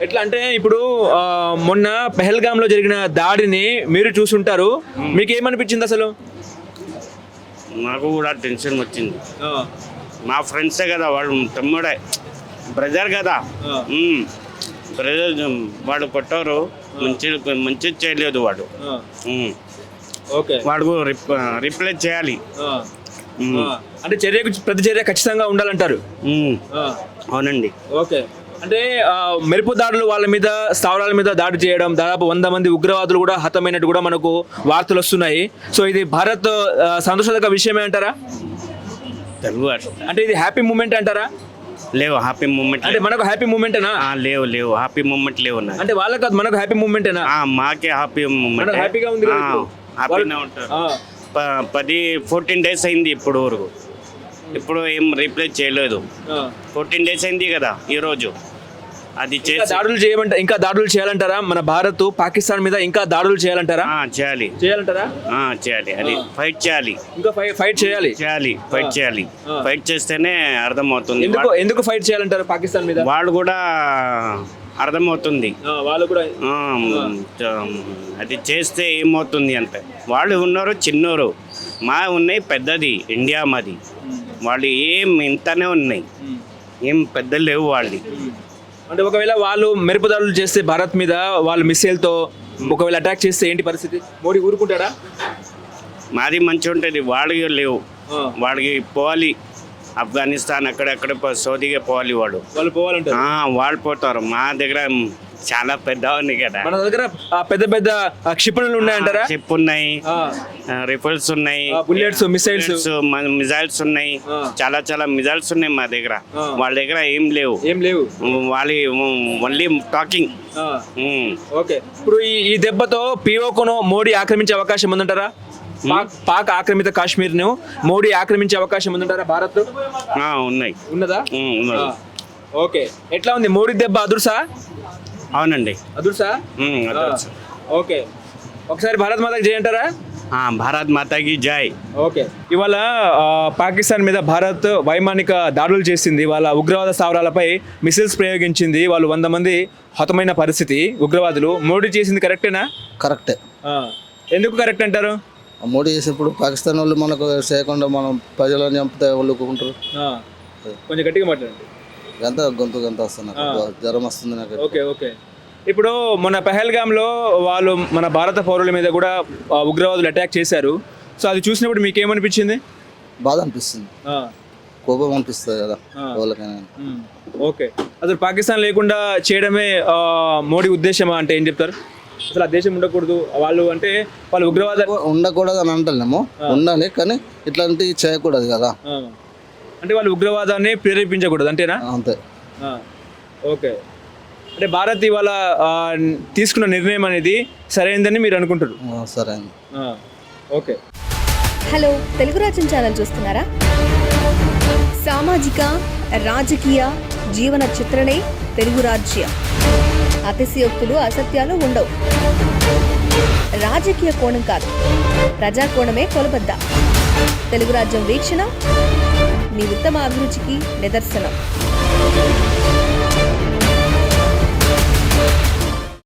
ఎట్లా అంటే ఇప్పుడు మొన్న పెహల్గాంలో జరిగిన దాడిని మీరు చూసుంటారు, మీకు ఏమనిపించింది అసలు? నాకు కూడా టెన్షన్ వచ్చింది. మా ఫ్రెండ్సే కదా, వాడు తమ్ముడే, బ్రదర్ కదా. బ్రదర్ వాడు కొట్టారు, మంచి చేయలేదు వాడు. ఓకే, వాడు రిప్లై చేయాలి. అంటే ప్రతి చర్య ఖచ్చితంగా ఉండాలంటారు. అవునండి. ఓకే, అంటే మెరుపు దాడులు వాళ్ళ మీద, స్థావరాల మీద దాడి చేయడం, దాదాపు 100 మంది ఉగ్రవాదులు కూడా హతమైనట్టు కూడా మనకు వార్తలు వస్తున్నాయి. సో ఇది భారత్ సంతోషదక విషయమే అంటారా? తెలుగు అంటే ఇది హ్యాపీ మూమెంట్ అంటారా? లేవు హ్యాపీ మూమెంట్. అంటే మనకు హ్యాపీ మూమెంటేనా? లేవు హ్యాపీ మూమెంట్ లేవు. అంటే వాళ్ళకి కాదు, మనకు హ్యాపీ మూమెంటేనా? మాకే హ్యాపీ మూమెంట్. హ్యాపీగా ఉంది, హ్యాపీగా ఉంటారు. 14 days అయింది ఇప్పుడు వరకు, ఇప్పుడు ఏం రిప్లై చేయలేదు. 14 days అయింది కదా ఈరోజు. అది దాడులు చేయమంట, ఇంకా దాడులు చేయాలంటారా? మన భారత్ పాకిస్తాన్ మీద ఇంకా దాడులు చేయాలంటారా? చేయాలంటారా? చేయాలి, అది ఫైట్ చేయాలి, ఇంకా ఫైట్ చేయాలి. ఫైట్ చేయాలి. ఫైట్ చేస్తేనే అర్థమవుతుంది. ఎందుకు ఫైట్ చేయాలంటారు పాకిస్తాన్ మీద? వాళ్ళు కూడా అర్థమవుతుంది, వాళ్ళు కూడా అది చేస్తే ఏమవుతుంది అంటే. వాళ్ళు ఉన్నారు చిన్నోరు, మా ఉన్నాయి పెద్దది, ఇండియా మాది. వాళ్ళు ఏం ఇంతనే ఉన్నాయి, ఏం పెద్ద లేవు వాళ్ళు. అంటే ఒకవేళ వాళ్ళు మెరుపు దాడులు చేస్తే భారత్ మీద, వాళ్ళు మిస్సైల్తో ఒకవేళ అటాక్ చేస్తే ఏంటి పరిస్థితి? మోడీ ఊరుకుంటాడా? మాది మంచిగా ఉంటుంది, వాళ్ళకి లేవు. వాళ్ళకి పోవాలి ఆఫ్ఘనిస్తాన్, అక్కడెక్కడ సౌదీగా పోవాలి. వాళ్ళు పోవాలంటే వాళ్ళు పోతారు. మా దగ్గర చాలా పెద్ద ఉంది కదా, మన దగ్గర పెద్ద పెద్ద క్షిపణులు ఉన్నాయంటారా? షిప్ ఉన్నాయి, రిఫల్స్ ఉన్నాయి, బుల్లెట్స్, మిసైల్స్ ఉన్నాయి, చాలా మిసైల్స్ ఉన్నాయి మా దగ్గర. వాళ్ళ దగ్గర ఏం లేవు. వాళ్ళు ఓన్లీ టాకింగ్. ఓకే, ఇప్పుడు ఈ దెబ్బతో పిఓకను మోడీ ఆక్రమించే అవకాశం ఉందంటారా? పాక్ ఆక్రమిత కాశ్మీర్ ను మోడీ ఆక్రమించే అవకాశం ఉందంటారా భారత్? ఉన్నదా? ఓకే, ఎట్లా ఉంది మోడీ దెబ్బ? అదుర్సా? అవునండి, అదుర్సా. ఓకే, ఒకసారి భారత్ మాతకి జై అంటారా? భారత్ మాతాకి జై. ఓకే, ఇవాళ పాకిస్తాన్ మీద భారత్ వైమానిక దాడులు చేసింది, వాళ్ళ ఉగ్రవాద స్థావరాలపై మిసైల్స్ ప్రయోగించింది, వాళ్ళు 100 మంది హతమైన పరిస్థితి ఉగ్రవాదులు. మోడీ చేసింది కరెక్టేనా? కరెక్టే. ఎందుకు కరెక్ట్ అంటారు? మోడీ చేసినప్పుడు పాకిస్తాన్ వాళ్ళు మనకు చేయకుండా మనం ప్రజలను చంపితే వాళ్ళు ఒప్పుకుంటారు. కొంచెం గట్టిగా మాట్లాడండి, గంత వస్తున్నారు, జ్వరం వస్తుంది నాకు. ఓకే, ఇప్పుడు మన పెహల్గాంలో వాళ్ళు మన భారత పౌరుల మీద కూడా ఉగ్రవాదులు అటాక్ చేశారు. సో అది చూసినప్పుడు మీకు ఏమనిపించింది? బాధ అనిపిస్తుంది, కోపం అనిపిస్తుంది కదా వాళ్ళకైనా. ఓకే, అసలు పాకిస్తాన్ లేకుండా చేయడమే మోడీ ఉద్దేశమా అంటే ఏం చెప్తారు? అసలు ఆ దేశం ఉండకూడదు, వాళ్ళు అంటే వాళ్ళు ఉగ్రవాద ఉండకూడదు అని అంటలేము, ఉండాలి, కానీ ఇట్లాంటివి చేయకూడదు కదా. అంటే వాళ్ళు ఉగ్రవాదాన్ని ప్రేరేపించకూడదు అంతేనా? అంతే. ఓకే, అంటే భారత్ ఇవాళ తీసుకున్న నిర్ణయం అనేది సరైనదని మీరు అనుకుంటారు? సరైనది. ఓకే. హలో, తెలుగు రాజ్యం ఛానల్ చూస్తున్నారా? సామాజిక, రాజకీయ, జీవన చిత్రణే తెలుగు రాజ్యం. అతిశయోక్తులు, అసత్యాలు ఉండవు. రాజకీయ కోణం కాదు, ప్రజా కోణమే కొలబద్ద. తెలుగు రాజ్యం వీక్షణ మీ ఉత్తమ అభిరుచికి నిదర్శనం.